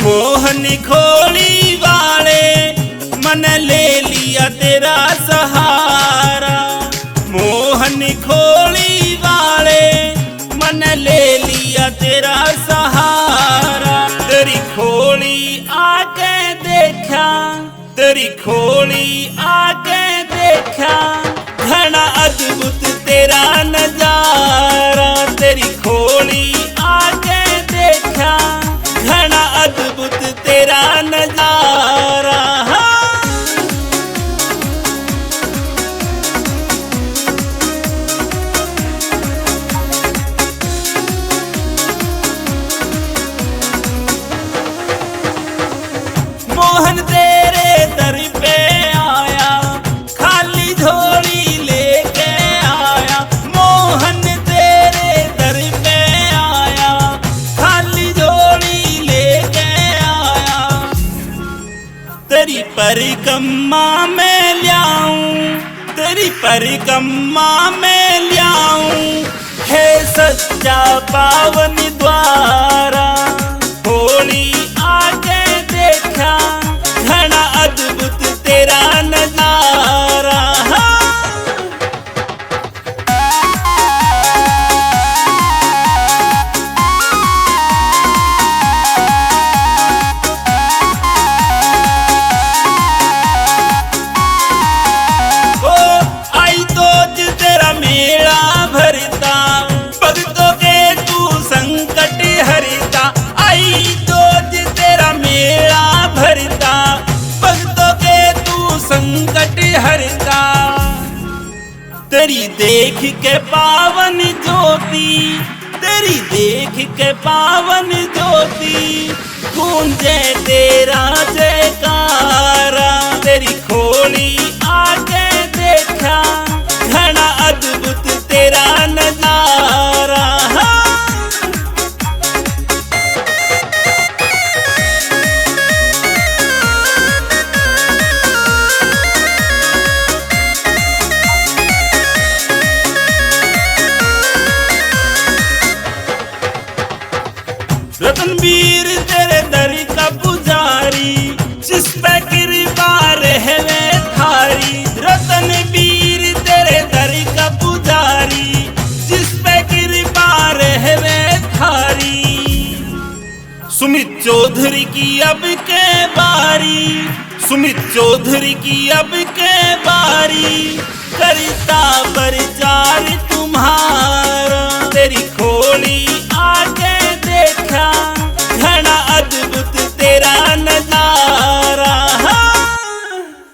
मोहन खोली वाले मन ले लिया तेरा सहारा। मोहन खोली वाले मन ले लिया तेरा सहारा। तेरी खोली आके देखा, तेरी खोली आके देखा, घना अद्भुत तेरा नजारा। तेरी खोली आके देखा, घना अद्भुत तेरा नजारा। मोहन तेरे दर पे आया, खाली झोली लेके आया। मोहन तेरे दर पे आया, खाली झोली लेके आया। तेरी परिक्रमा में ल्याऊं, तेरी परिक्रमा में ल्याऊं, है सच्चा पावन द्वारा। होली आके देखा, घना अद्भुत तेरा नजारा। आई तोज तेरा मेला भरता, भक्तों के तू संकट हरता। आई तोज तेरा मेला भरता, भक्तों के तू संकट हरता। तेरी देख के पावन ज्योति, तेरी देख के पावन ज्योति, गूंजे तेरा जयकारा। तेरी खोली आके देखा, घना अद्भुत तेरा नजारा। रतनवीर तेरे दर का पुजारी, जिस पे कृपा रहवे थारी। रतनवीर तेरे दर का पुजारी, जिस पे कृपा रहवे थारी। सुमित चौधरी की अब के बारी, सुमित चौधरी की अब के बारी, करता प्रचार तुम्हारा। तेरी खोली आके देखा,